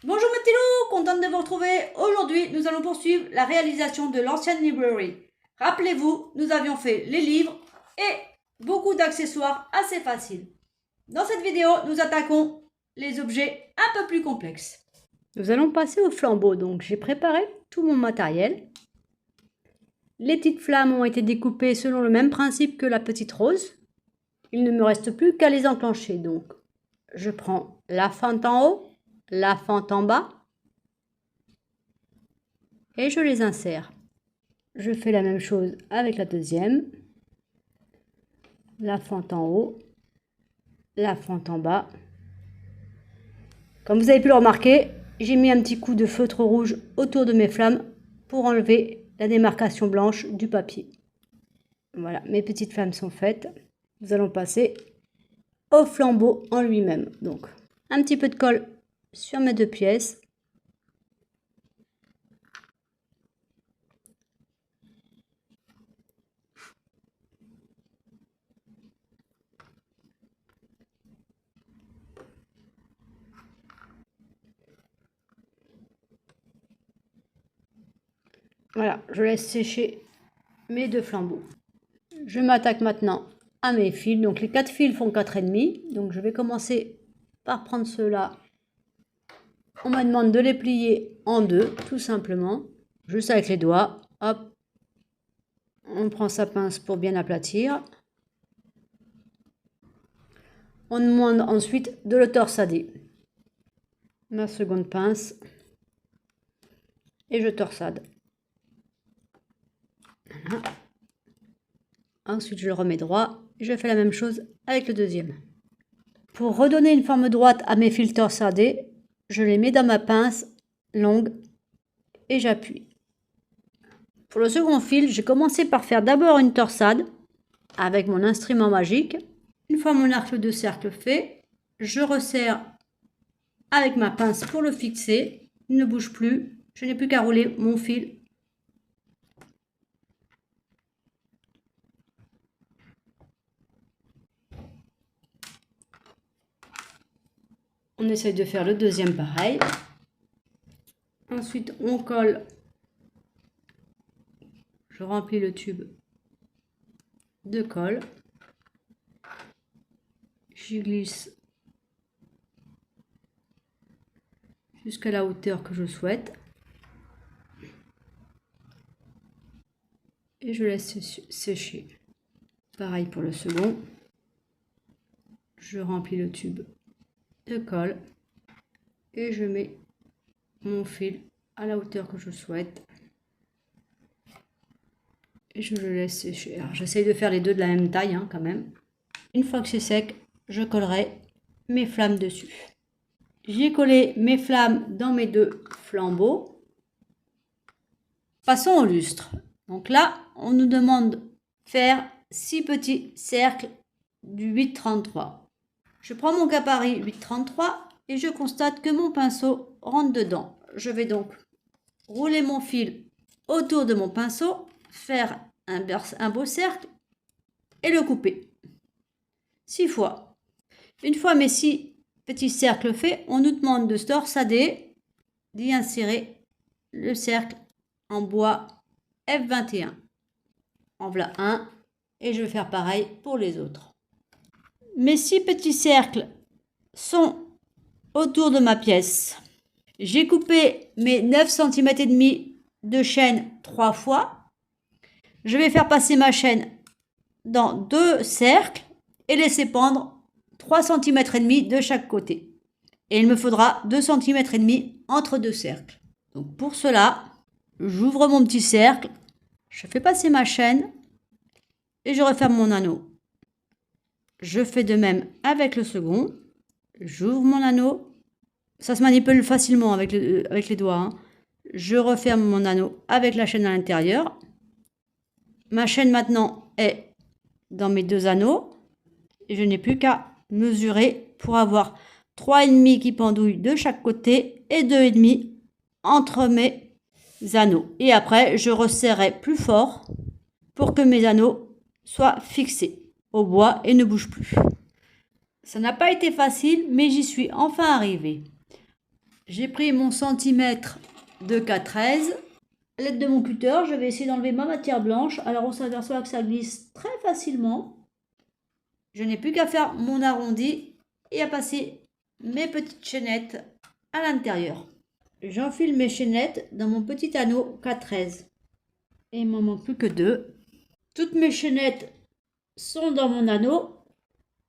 Bonjour mes petits loups, contente de vous retrouver. Aujourd'hui, nous allons poursuivre la réalisation de l'ancienne librairie. Rappelez-vous, nous avions fait les livres et beaucoup d'accessoires assez faciles. Dans cette vidéo, nous attaquons les objets un peu plus complexes. Nous allons passer au flambeau, donc j'ai préparé tout mon matériel. Les petites flammes ont été découpées selon le même principe que la petite rose. Il ne me reste plus qu'à les enclencher, donc je prends la fente en haut, la fente en bas et je les insère. Je fais la même chose avec la deuxième, la fente en haut, la fente en bas. Comme vous avez pu le remarquer, j'ai mis un petit coup de feutre rouge autour de mes flammes pour enlever la démarcation blanche du papier. Voilà, mes petites flammes sont faites. Nous allons passer au flambeau en lui-même. Donc, un petit peu de colle sur mes deux pièces. Voilà, je laisse sécher mes deux flambeaux. Je m'attaque maintenant à mes fils. Donc les 4 fils font 4,5. Donc je vais commencer par prendre ceux-là. On me demande de les plier en deux, tout simplement. Juste avec les doigts. Hop. On prend sa pince pour bien aplatir. On demande ensuite de le torsader. Ma seconde pince. Et je torsade. Voilà. Ensuite, je le remets droit. Je fais la même chose avec le deuxième. Pour redonner une forme droite à mes fils torsadés, je les mets dans ma pince longue et j'appuie. Pour le second fil, j'ai commencé par faire d'abord une torsade avec mon instrument magique. Une fois mon arc de cercle fait, je resserre avec ma pince pour le fixer. Il ne bouge plus. Je n'ai plus qu'à rouler mon fil. On essaye de faire le deuxième pareil. Ensuite, on colle. Je remplis le tube de colle. J'y glisse jusqu'à la hauteur que je souhaite. Et je laisse sécher. Pareil pour le second. Je remplis le tube de colle et je mets mon fil à la hauteur que je souhaite et je le laisse sécher. Alors j'essaye de faire les deux de la même taille quand même. Une fois que c'est sec, je collerai mes flammes dessus. J'ai collé mes flammes dans mes deux flambeaux. Passons au lustre. Donc là, on nous demande de faire 6 petits cercles du 8,33. Je prends mon gabarit 8,33 et je constate que mon pinceau rentre dedans. Je vais donc rouler mon fil autour de mon pinceau, faire un beau cercle et le couper 6 fois. Une fois mes 6 petits cercles faits, on nous demande de se torsader, d'y insérer le cercle en bois F21. En voilà un et je vais faire pareil pour les autres. Mes 6 petits cercles sont autour de ma pièce. J'ai coupé mes 9 cm et demi de chaîne 3 fois. Je vais faire passer ma chaîne dans 2 cercles et laisser pendre 3 cm et demi de chaque côté. Et il me faudra 2 cm et demi entre 2 cercles. Donc pour cela, j'ouvre mon petit cercle, je fais passer ma chaîne et je referme mon anneau. Je fais de même avec le second. J'ouvre mon anneau. Ça se manipule facilement avec les doigts. Je referme mon anneau avec la chaîne à l'intérieur. Ma chaîne maintenant est dans mes deux anneaux. Et je n'ai plus qu'à mesurer pour avoir 3,5 qui pendouillent de chaque côté et 2,5 entre mes anneaux. Et après, je resserrerai plus fort pour que mes anneaux soient fixés au bois et ne bougent plus. Ça n'a pas été facile, mais j'y suis enfin arrivée. J'ai pris mon centimètre de K13. À l'aide de mon cutter, je vais essayer d'enlever ma matière blanche. Alors on s'aperçoit que ça glisse très facilement. Je n'ai plus qu'à faire mon arrondi et à passer mes petites chaînettes à l'intérieur. J'enfile mes chaînettes dans mon petit anneau K13. Et il m'en manque plus que 2. Toutes mes chaînettes sont dans mon anneau.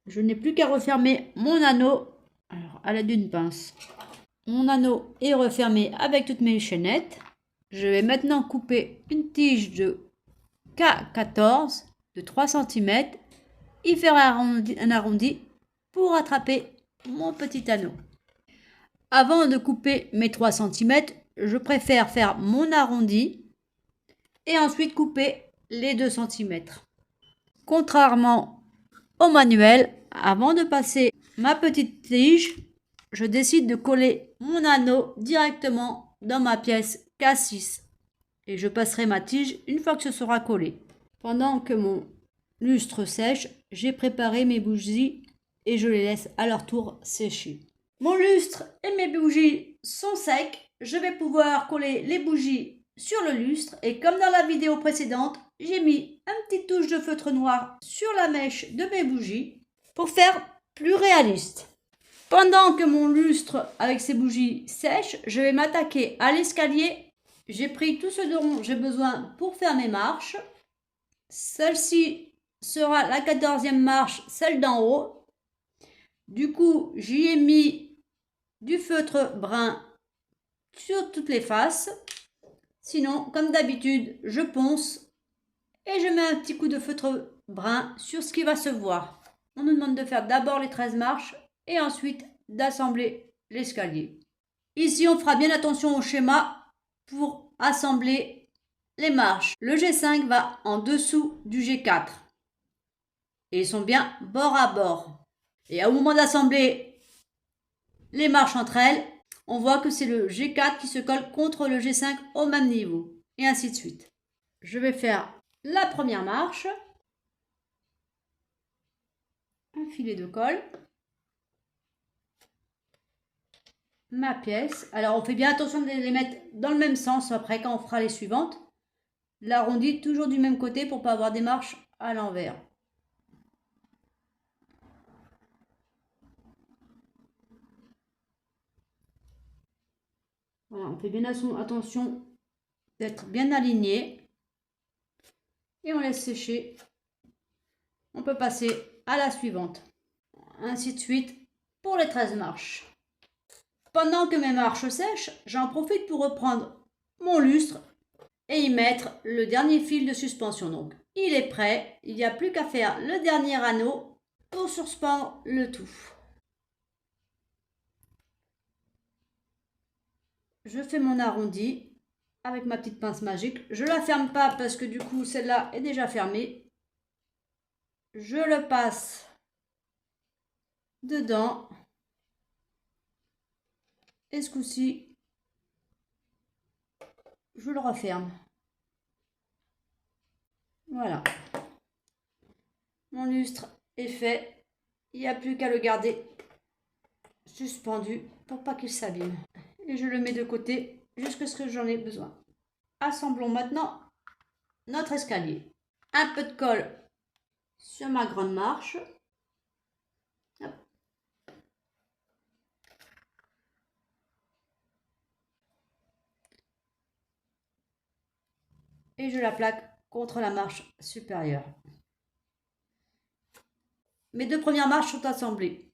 Je n'ai plus qu'à refermer mon anneau à l'aide d'une pince. Mon anneau est refermé avec toutes mes chaînettes. Je vais maintenant couper une tige de K14 de 3 cm et faire un arrondi pour attraper mon petit anneau. Avant de couper mes 3 cm, je préfère faire mon arrondi et ensuite couper les 2 cm. Contrairement au manuel, avant de passer ma petite tige, je décide de coller mon anneau directement dans ma pièce K6 et je passerai ma tige une fois que ce sera collé. Pendant que mon lustre sèche, j'ai préparé mes bougies et je les laisse à leur tour sécher. Mon lustre et mes bougies sont secs. Je vais pouvoir coller les bougies sur le lustre et comme dans la vidéo précédente, j'ai mis une petite touche de feutre noir sur la mèche de mes bougies pour faire plus réaliste. Pendant que mon lustre avec ses bougies sèche, je vais m'attaquer à l'escalier. J'ai pris tout ce dont j'ai besoin pour faire mes marches. Celle-ci sera la 14e marche, celle d'en haut. Du coup, j'y ai mis du feutre brun sur toutes les faces. Sinon, comme d'habitude, je ponce et je mets un petit coup de feutre brun sur ce qui va se voir. On nous demande de faire d'abord les 13 marches et ensuite d'assembler l'escalier. Ici, on fera bien attention au schéma pour assembler les marches. Le G5 va en dessous du G4 et ils sont bien bord à bord. Et au moment d'assembler les marches entre elles, on voit que c'est le G4 qui se colle contre le G5 au même niveau et ainsi de suite. Je vais faire la première marche, un filet de colle, ma pièce. Alors on fait bien attention de les mettre dans le même sens après quand on fera les suivantes. L'arrondi toujours du même côté pour ne pas avoir des marches à l'envers. Voilà, on fait bien attention d'être bien aligné et on laisse sécher. On peut passer à la suivante. Ainsi de suite pour les 13 marches. Pendant que mes marches sèchent, j'en profite pour reprendre mon lustre et y mettre le dernier fil de suspension. Donc, il est prêt. Il n'y a plus qu'à faire le dernier anneau pour suspendre le tout. Je fais mon arrondi avec ma petite pince magique. Je ne la ferme pas parce que du coup, celle-là est déjà fermée. Je le passe dedans. Et ce coup-ci, je le referme. Voilà. Mon lustre est fait. Il n'y a plus qu'à le garder suspendu pour pas qu'il s'abîme. Et je le mets de côté jusqu'à ce que j'en ai besoin. Assemblons maintenant notre escalier. Un peu de colle sur ma grande marche. Hop. Et je la plaque contre la marche supérieure. Mes 2 premières marches sont assemblées.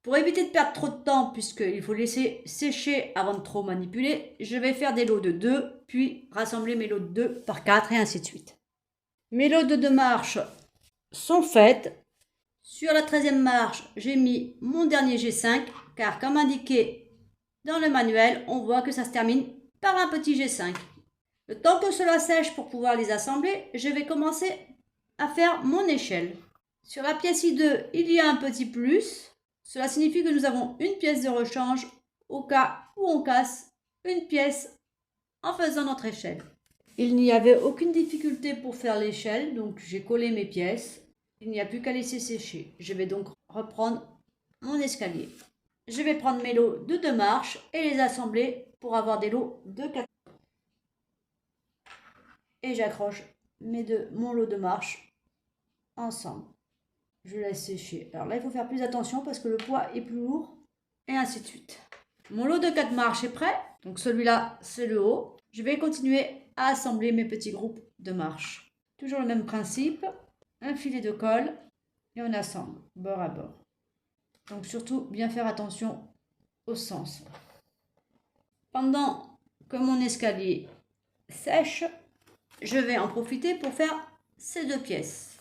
Pour éviter de perdre trop de temps, puisqu'il faut laisser sécher avant de trop manipuler, je vais faire des lots de 2, puis rassembler mes lots de 2 par 4 et ainsi de suite. Mes lots de 2 marches sont faites. Sur la 13e marche, j'ai mis mon dernier G5, car comme indiqué dans le manuel, on voit que ça se termine par un petit G5. Le temps que cela sèche pour pouvoir les assembler, je vais commencer à faire mon échelle. Sur la pièce I2, il y a un petit plus. Cela signifie que nous avons une pièce de rechange au cas où on casse une pièce en faisant notre échelle. Il n'y avait aucune difficulté pour faire l'échelle, donc j'ai collé mes pièces. Il n'y a plus qu'à laisser sécher. Je vais donc reprendre mon escalier. je vais prendre mes lots de 2 marches et les assembler pour avoir des lots de 4. Et j'accroche mon lot de marches ensemble. Je laisse sécher. Alors là, il faut faire plus attention parce que le poids est plus lourd et ainsi de suite. Mon lot de 4 marches est prêt. Donc celui-là, c'est le haut. Je vais continuer à assembler mes petits groupes de marches. Toujours le même principe. Un filet de colle et on assemble bord à bord. Donc surtout, bien faire attention au sens. Pendant que mon escalier sèche, je vais en profiter pour faire ces 2 pièces.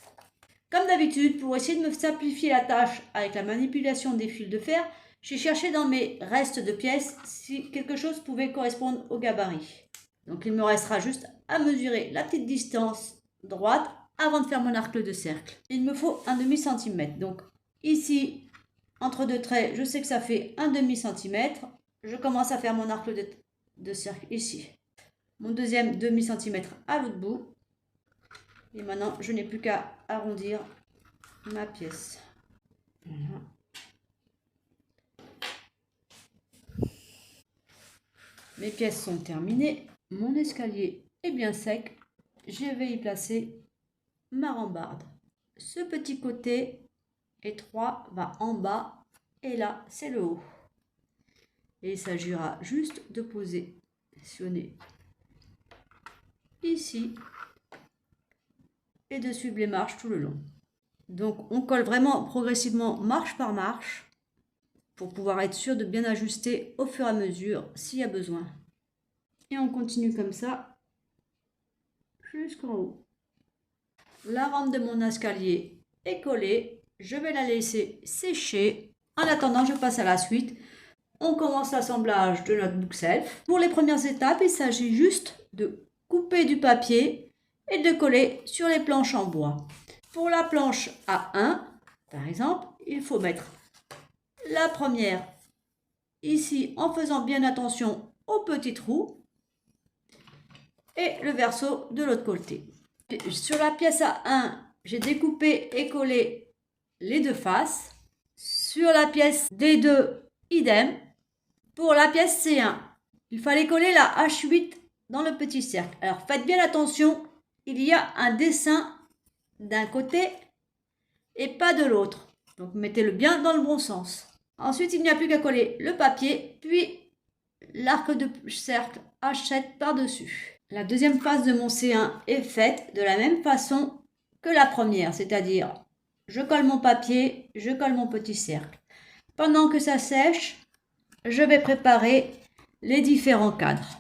Comme d'habitude, pour essayer de me simplifier la tâche avec la manipulation des fils de fer, j'ai cherché dans mes restes de pièces si quelque chose pouvait correspondre au gabarit. Donc il me restera juste à mesurer la petite distance droite avant de faire mon arc de cercle. Il me faut un demi-centimètre. Donc ici, entre 2 traits, je sais que ça fait un demi-centimètre. Je commence à faire mon arc de cercle ici. Mon deuxième demi-centimètre à l'autre bout. Et maintenant, je n'ai plus qu'à arrondir ma pièce. Voilà. Mes pièces sont terminées. Mon escalier est bien sec. Je vais y placer ma rambarde. Ce petit côté étroit va en bas et là, c'est le haut. Et il s'agira juste de positionner ici et de suivre les marches tout le long. Donc on colle vraiment progressivement marche par marche pour pouvoir être sûr de bien ajuster au fur et à mesure s'il y a besoin. Et on continue comme ça jusqu'en haut. La rampe de mon escalier est collée. Je vais la laisser sécher. En attendant, je passe à la suite. On commence l'assemblage de notre book self. Pour les premières étapes, il s'agit juste de couper du papier et de coller sur les planches en bois. Pour la planche A1, par exemple, il faut mettre la première ici en faisant bien attention aux petits trous et le verso de l'autre côté. Sur la pièce A1, j'ai découpé et collé les 2 faces. Sur la pièce D2, idem. Pour la pièce C1, il fallait coller la H8 dans le petit cercle. Alors faites bien attention, il y a un dessin d'un côté et pas de l'autre. Donc mettez-le bien dans le bon sens. Ensuite, il n'y a plus qu'à coller le papier, puis l'arc de cercle H7 par-dessus. La deuxième phase de mon C1 est faite de la même façon que la première, c'est-à-dire je colle mon papier, je colle mon petit cercle. Pendant que ça sèche, je vais préparer les différents cadres.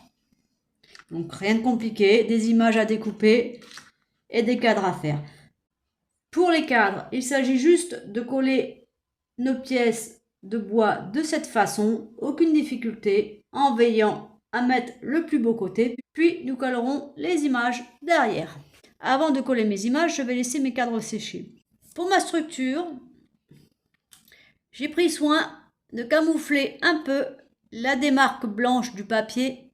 Donc rien de compliqué, des images à découper et des cadres à faire. Pour les cadres, il s'agit juste de coller nos pièces de bois de cette façon, aucune difficulté, en veillant à mettre le plus beau côté, puis nous collerons les images derrière. Avant de coller mes images, je vais laisser mes cadres sécher. Pour ma structure, j'ai pris soin de camoufler un peu la démarque blanche du papier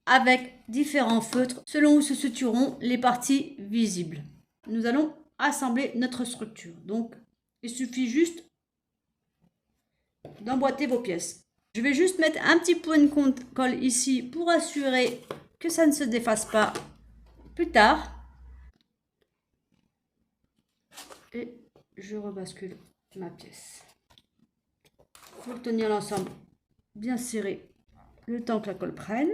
avec différents feutres selon où se situeront les parties visibles. Nous allons assembler notre structure. Donc, il suffit juste d'emboîter vos pièces. Je vais juste mettre un petit point de colle ici pour assurer que ça ne se défasse pas plus tard. Et je rebascule ma pièce. Il faut tenir l'ensemble bien serré le temps que la colle prenne.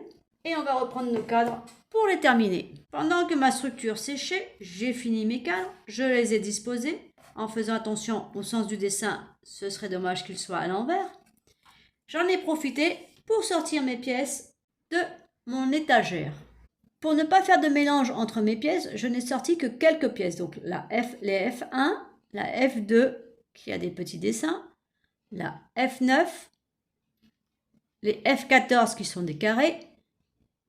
Et on va reprendre nos cadres pour les terminer. Pendant que ma structure séchait, j'ai fini mes cadres, je les ai disposés. En faisant attention au sens du dessin, ce serait dommage qu'il soit à l'envers. J'en ai profité pour sortir mes pièces de mon étagère. Pour ne pas faire de mélange entre mes pièces, je n'ai sorti que quelques pièces. Donc les F1, la F2 qui a des petits dessins, la F9, les F14 qui sont des carrés,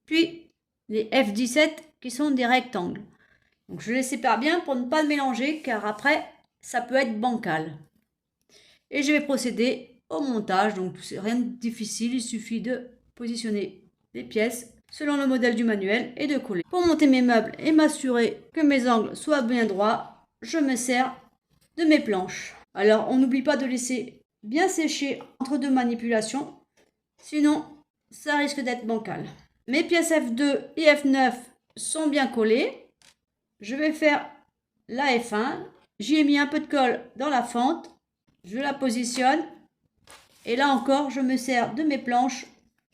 puis les F17 qui sont des rectangles. Donc je les sépare bien pour ne pas le mélanger car après ça peut être bancal. Et je vais procéder au montage, donc c'est rien de difficile, il suffit de positionner les pièces selon le modèle du manuel et de coller. Pour monter mes meubles et m'assurer que mes angles soient bien droits, je me sers de mes planches. Alors on n'oublie pas de laisser bien sécher entre deux manipulations. Sinon, ça risque d'être bancal. Mes pièces F2 et F9 sont bien collées. Je vais faire la F1. J'y ai mis un peu de colle dans la fente. Je la positionne. Et là encore, je me sers de mes planches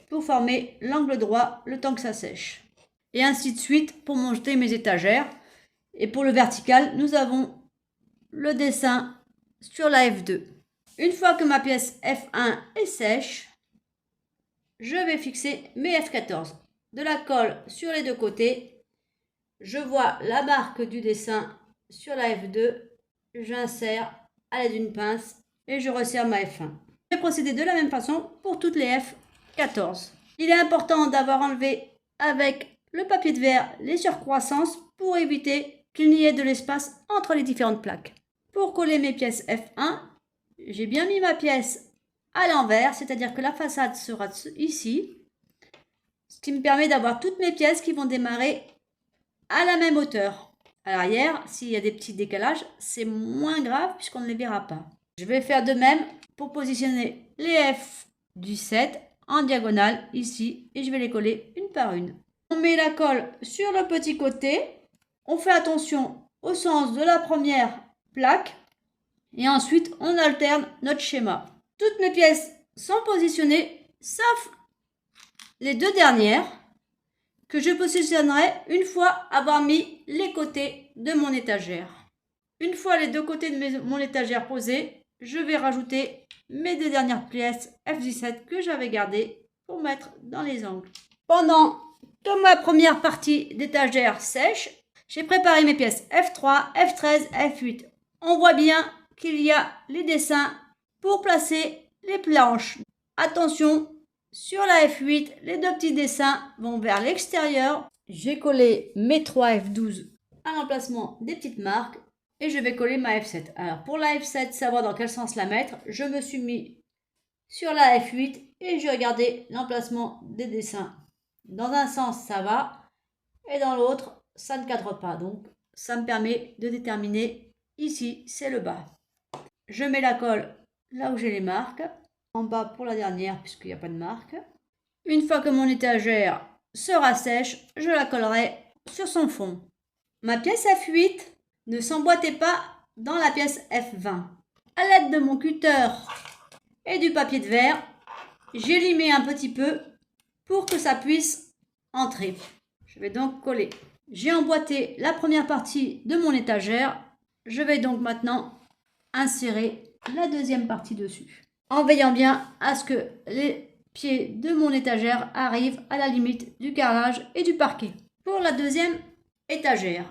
pour former l'angle droit le temps que ça sèche. Et ainsi de suite pour monter mes étagères. Et pour le vertical, nous avons le dessin sur la F2. Une fois que ma pièce F1 est sèche, je vais fixer mes F14. De la colle sur les deux côtés. Je vois la marque du dessin sur la F2. J'insère à l'aide d'une pince et je resserre ma F1. Je vais procéder de la même façon pour toutes les F14. Il est important d'avoir enlevé avec le papier de verre les surcroissances pour éviter qu'il n'y ait de l'espace entre les différentes plaques. Pour coller mes pièces F1, j'ai bien mis ma pièce à l'envers, c'est-à-dire que la façade sera ici, ce qui me permet d'avoir toutes mes pièces qui vont démarrer à la même hauteur. À l'arrière, s'il y a des petits décalages, c'est moins grave puisqu'on ne les verra pas. Je vais faire de même pour positionner les F du 7 en diagonale ici et je vais les coller une par une. On met la colle sur le petit côté. On fait attention au sens de la première plaque et ensuite on alterne notre schéma. Toutes mes pièces sont positionnées sauf les deux dernières que je positionnerai une fois avoir mis les côtés de mon étagère. Une fois les deux côtés de mon étagère posés, je vais rajouter mes deux dernières pièces F17 que j'avais gardées pour mettre dans les angles. Pendant que ma première partie d'étagère sèche, j'ai préparé mes pièces F3, F13, F8. On voit bien qu'il y a les dessins pour placer les planches. Attention, sur la F8, les deux petits dessins vont vers l'extérieur. J'ai collé mes 3 F12 à l'emplacement des petites marques et je vais coller ma F7. Alors pour la F7, savoir dans quel sens la mettre, je me suis mis sur la F8 et j'ai regardé l'emplacement des dessins. Dans un sens, ça va et dans l'autre, ça ne cadre pas. Donc, ça me permet de déterminer ici, c'est le bas. Je mets la colle là où j'ai les marques. En bas pour la dernière puisqu'il n'y a pas de marque. Une fois que mon étagère sera sèche, je la collerai sur son fond. Ma pièce F8 ne s'emboîtait pas dans la pièce F20. À l'aide de mon cutter et du papier de verre, j'ai limé un petit peu pour que ça puisse entrer. Je vais donc coller. J'ai emboîté la première partie de mon étagère. Je vais donc maintenant insérer la deuxième partie dessus, en veillant bien à ce que les pieds de mon étagère arrivent à la limite du carrelage et du parquet. Pour la deuxième étagère,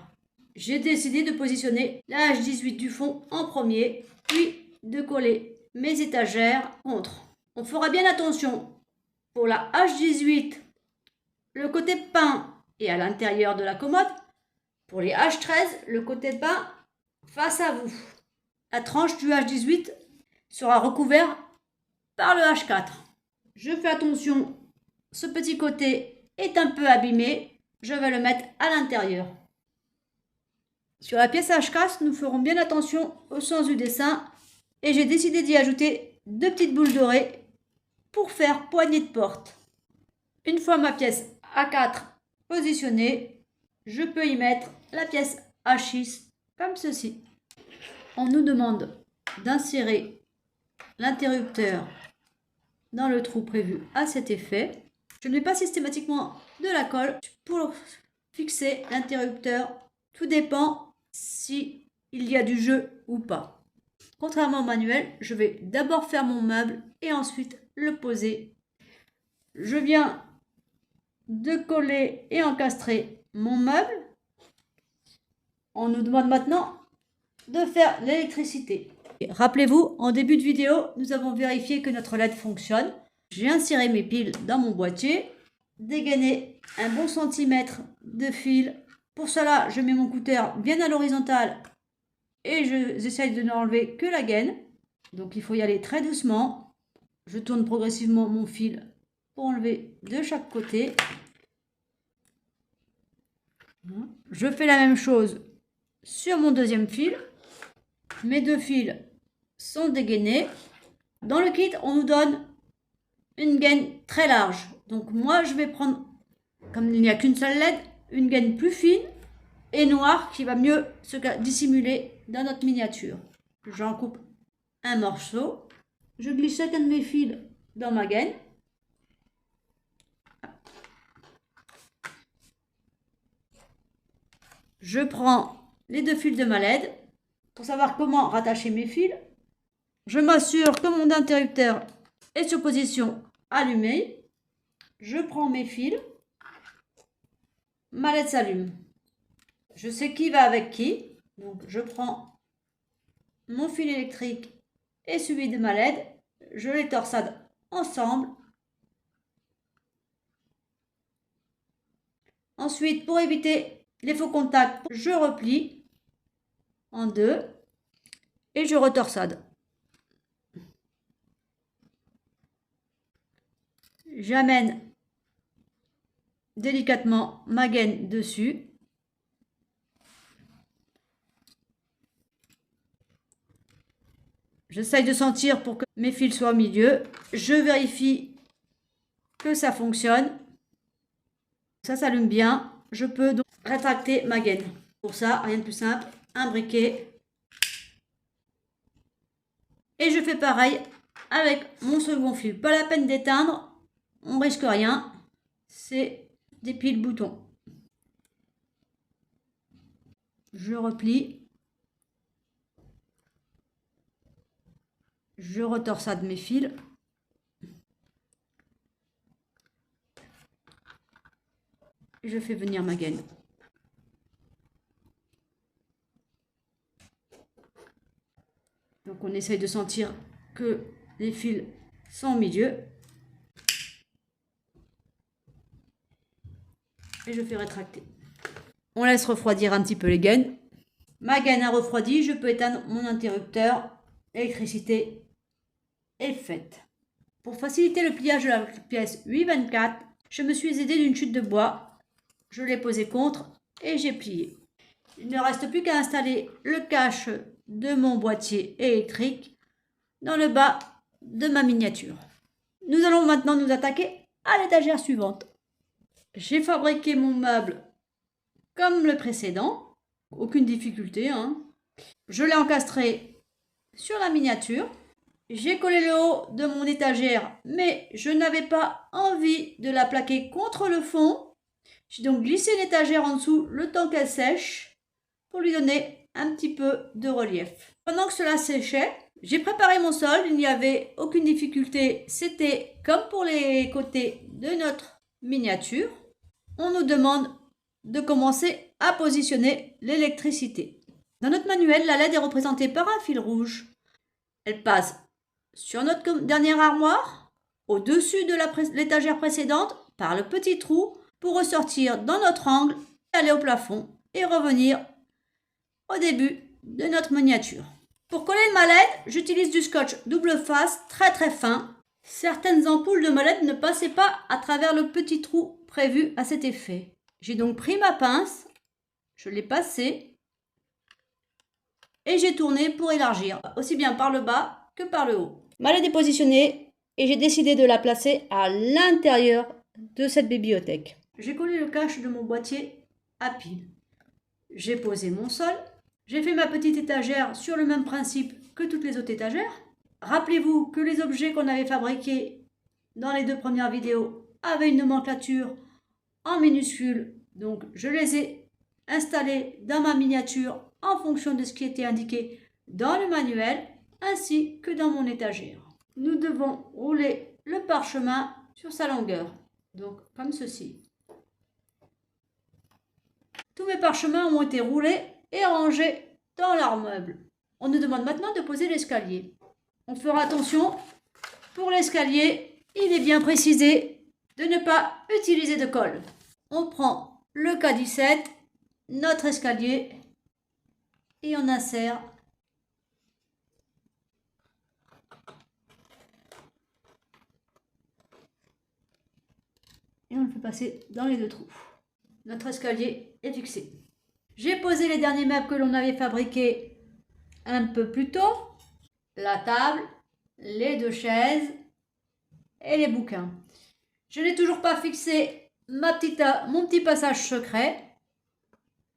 j'ai décidé de positionner la H18 du fond en premier, puis de coller mes étagères contre. On fera bien attention pour la H18, le côté peint est à l'intérieur de la commode. Pour les H13, le côté peint face à vous. La tranche du H18 sera recouverte par le H4. Je fais attention, ce petit côté est un peu abîmé, je vais le mettre à l'intérieur. Sur la pièce H4, nous ferons bien attention au sens du dessin et j'ai décidé d'y ajouter deux petites boules dorées pour faire poignée de porte. Une fois ma pièce A4 positionnée, je peux y mettre la pièce H6 comme ceci. On nous demande d'insérer l'interrupteur dans le trou prévu à cet effet. Je ne mets pas systématiquement de la colle pour fixer l'interrupteur. Tout dépend si il y a du jeu ou pas. Contrairement au manuel, je vais d'abord faire mon meuble et ensuite le poser. Je viens de coller et encastrer mon meuble. On nous demande maintenant de faire l'électricité. Rappelez-vous, en début de vidéo, nous avons vérifié que notre LED fonctionne. J'ai inséré mes piles dans mon boîtier, dégainé un bon centimètre de fil. Pour cela, je mets mon cutter bien à l'horizontale et j'essaye de n'enlever que la gaine. Donc il faut y aller très doucement. Je tourne progressivement mon fil pour enlever de chaque côté. Je fais la même chose sur mon deuxième fil. Mes deux fils sont dégainés. Dans le kit, on nous donne une gaine très large. Donc moi, je vais prendre, comme il n'y a qu'une seule LED, une gaine plus fine et noire qui va mieux se dissimuler dans notre miniature. J'en coupe un morceau. Je glisse chacun de mes fils dans ma gaine. Je prends les 2 fils de ma LED. Pour savoir comment rattacher mes fils, je m'assure que mon interrupteur est sur position allumée. Je prends mes fils. Ma LED s'allume. Je sais qui va avec qui. Donc je prends mon fil électrique et celui de ma LED. Je les torsade ensemble. Ensuite, pour éviter les faux contacts, je replie en 2 et je retorsade. J'amène délicatement ma gaine dessus. J'essaye de sentir pour que mes fils soient au milieu. Je vérifie que ça fonctionne. Ça s'allume bien. Je peux donc rétracter ma gaine. Pour ça, rien de plus simple, un briquet. Et je fais pareil avec mon second fil. Pas la peine d'éteindre, on risque rien. C'est des piles boutons. Je replie. Je retorsade mes fils. Je fais venir ma gaine. Donc on essaye de sentir que les fils sont au milieu. Et je fais rétracter. On laisse refroidir un petit peu les gaines. Ma gaine a refroidi, je peux éteindre mon interrupteur. L'électricité est faite. Pour faciliter le pliage de la pièce 8/24, je me suis aidée d'une chute de bois. Je l'ai posée contre et j'ai plié. Il ne reste plus qu'à installer le cache de mon boîtier électrique dans le bas de ma miniature. Nous allons maintenant nous attaquer à l'étagère suivante. J'ai fabriqué mon meuble comme le précédent, aucune difficulté, hein. Je l'ai encastré sur la miniature. J'ai collé le haut de mon étagère, mais je n'avais pas envie de la plaquer contre le fond. J'ai donc glissé l'étagère en dessous le temps qu'elle sèche pour lui donner un petit peu de relief. Pendant que cela séchait, j'ai préparé mon sol, il n'y avait aucune difficulté. C'était comme pour les côtés de notre miniature. On nous demande de commencer à positionner l'électricité. Dans notre manuel, la LED est représentée par un fil rouge. Elle passe sur notre dernière armoire, au-dessus de l'étagère précédente, par le petit trou, pour ressortir dans notre angle, aller au plafond et revenir au début de notre miniature. Pour coller ma LED, j'utilise du scotch double face très très fin. Certaines ampoules de ma LED ne passaient pas à travers le petit trou prévu à cet effet. J'ai donc pris ma pince, je l'ai passée et j'ai tourné pour élargir, aussi bien par le bas que par le haut. Ma LED est positionnée et j'ai décidé de la placer à l'intérieur de cette bibliothèque. J'ai collé le cache de mon boîtier à pile. J'ai posé mon sol. J'ai fait ma petite étagère sur le même principe que toutes les autres étagères. Rappelez-vous que les objets qu'on avait fabriqués dans les 2 premières vidéos avaient une nomenclature en minuscules. Donc je les ai installés dans ma miniature en fonction de ce qui était indiqué dans le manuel ainsi que dans mon étagère. Nous devons rouler le parchemin sur sa longueur. Donc comme ceci. Tous mes parchemins ont été roulés et rangés dans leur meuble. On nous demande maintenant de poser l'escalier. On fera attention, pour l'escalier, il est bien précisé de ne pas utiliser de colle. On prend le K17, notre escalier, et on insère et on le fait passer dans les 2 trous. Notre escalier est fixé. J'ai posé les derniers meubles que l'on avait fabriqués un peu plus tôt. La table, les deux chaises et les bouquins. Je n'ai toujours pas fixé mon petit passage secret.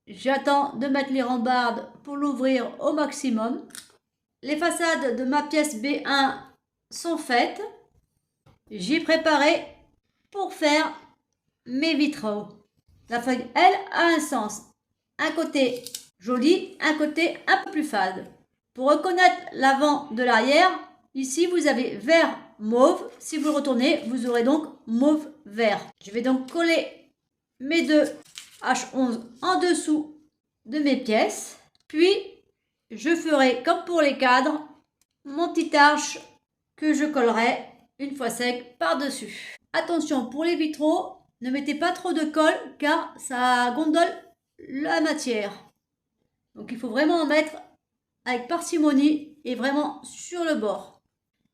J'attends de mettre les rambardes pour l'ouvrir au maximum. Les façades de ma pièce B1 sont faites. J'ai préparé pour faire mes vitraux. La feuille L a un sens. Un côté joli, un côté un peu plus fade. Pour reconnaître l'avant de l'arrière, ici vous avez vert mauve. Si vous le retournez, vous aurez donc mauve vert. Je vais donc coller mes deux H11 en dessous de mes pièces. Puis, je ferai comme pour les cadres, mon petit arche que je collerai une fois sec par-dessus. Attention, pour les vitraux, ne mettez pas trop de colle car ça gondole la matière. Donc il faut vraiment en mettre avec parcimonie et vraiment sur le bord.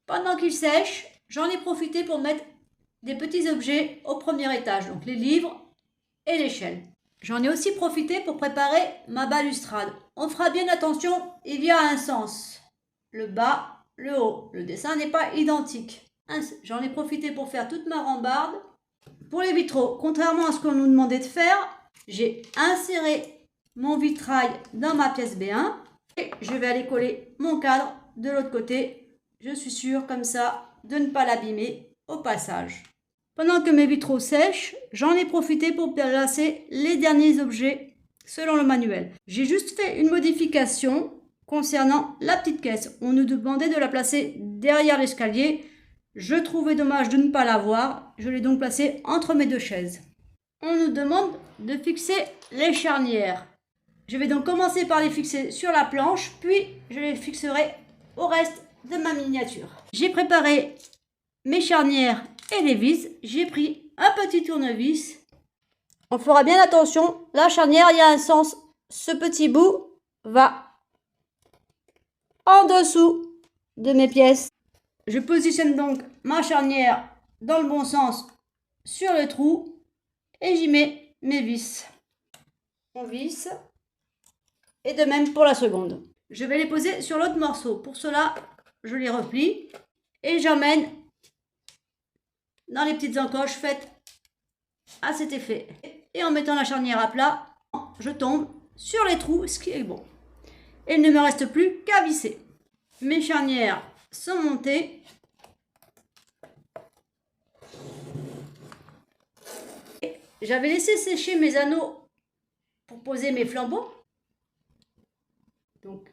Pendant qu'il sèche, j'en ai profité pour mettre des petits objets au premier étage, donc les livres et l'échelle. J'en ai aussi profité pour préparer ma balustrade. On fera bien attention, il y a un sens. Le bas, le haut. Le dessin n'est pas identique. J'en ai profité pour faire toute ma rambarde. Pour les vitraux, contrairement à ce qu'on nous demandait de faire, j'ai inséré mon vitrail dans ma pièce B1 et je vais aller coller mon cadre de l'autre côté. Je suis sûre comme ça de ne pas l'abîmer au passage. Pendant que mes vitraux sèchent, j'en ai profité pour placer les derniers objets selon le manuel. J'ai juste fait une modification concernant la petite caisse. On nous demandait de la placer derrière l'escalier. Je trouvais dommage de ne pas l'avoir. Je l'ai donc placée entre mes deux chaises. On nous demande de fixer les charnières. Je vais donc commencer par les fixer sur la planche, puis je les fixerai au reste de ma miniature. J'ai préparé mes charnières et les vis. J'ai pris un petit tournevis. On fera bien attention. La charnière, il y a un sens. Ce petit bout va en dessous de mes pièces. Je positionne donc ma charnière dans le bon sens sur le trou et j'y mets mes vis. On visse et de même pour la seconde. Je vais les poser sur l'autre morceau. Pour cela, je les replie et j'emmène dans les petites encoches faites à cet effet. Et en mettant la charnière à plat, je tombe sur les trous, ce qui est bon. Et il ne me reste plus qu'à visser. Mes charnières sont montées. J'avais laissé sécher mes anneaux pour poser mes flambeaux. Donc,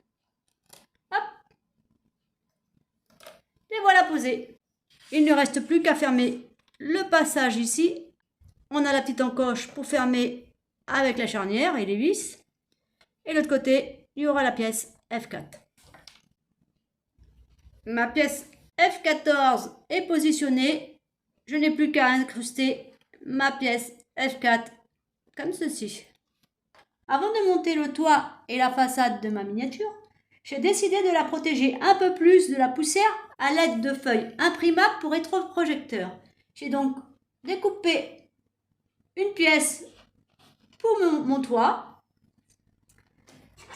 hop, les voilà posés. Il ne reste plus qu'à fermer le passage ici. On a la petite encoche pour fermer avec la charnière et les vis. Et de l'autre côté, il y aura la pièce F4. Ma pièce F14 est positionnée. Je n'ai plus qu'à incruster ma pièce F4 comme ceci. Avant de monter le toit et la façade de ma miniature, j'ai décidé de la protéger un peu plus de la poussière à l'aide de feuilles imprimables pour rétroprojecteur. J'ai donc découpé une pièce pour mon toit,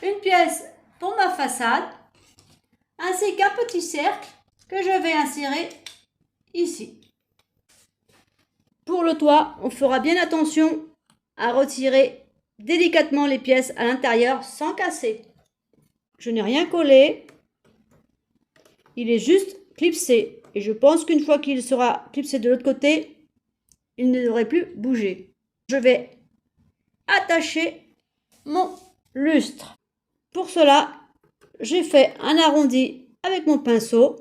une pièce pour ma façade, ainsi qu'un petit cercle que je vais insérer ici. Pour le toit, on fera bien attention à retirer délicatement les pièces à l'intérieur sans casser. Je n'ai rien collé, il est juste clipsé et je pense qu'une fois qu'il sera clipsé de l'autre côté, il ne devrait plus bouger. Je vais attacher mon lustre. Pour cela, j'ai fait un arrondi avec mon pinceau.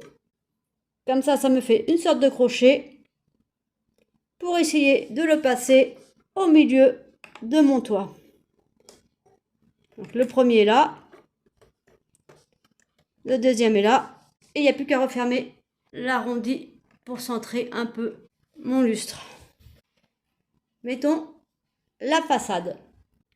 Comme ça me fait une sorte de crochet pour essayer de le passer au milieu de mon toit. Donc le premier est là, le deuxième est là, et il n'y a plus qu'à refermer l'arrondi pour centrer un peu mon lustre. Mettons la façade.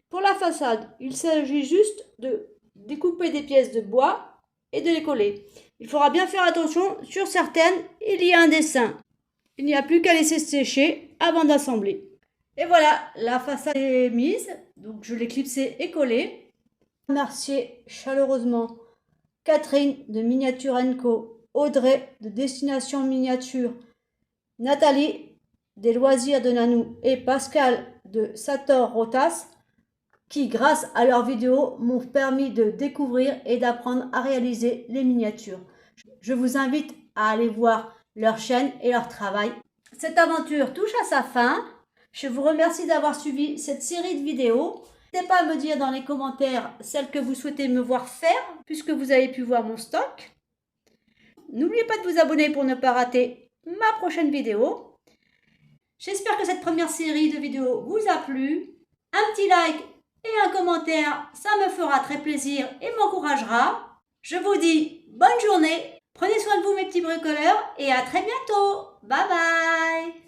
Pour la façade, il s'agit juste de découper des pièces de bois et de les coller. Il faudra bien faire attention, sur certaines, il y a un dessin. Il n'y a plus qu'à laisser sécher avant d'assembler. Et voilà, la façade est mise, donc je l'ai clipsée et collée. Remercier chaleureusement Catherine de Miniature & Co Audrey de Destination Miniature, Nathalie des Loisirs de Nanou et Pascal de Sator Rotas qui, grâce à leurs vidéos, m'ont permis de découvrir et d'apprendre à réaliser les miniatures. Je vous invite à aller voir leur chaîne et leur travail. Cette aventure touche à sa fin. Je vous remercie d'avoir suivi cette série de vidéos. N'hésitez pas à me dire dans les commentaires celles que vous souhaitez me voir faire, puisque vous avez pu voir mon stock. N'oubliez pas de vous abonner pour ne pas rater ma prochaine vidéo. J'espère que cette première série de vidéos vous a plu. Un petit like et un commentaire, ça me fera très plaisir et m'encouragera. Je vous dis bonne journée, prenez soin de vous mes petits bricoleurs et à très bientôt. Bye bye.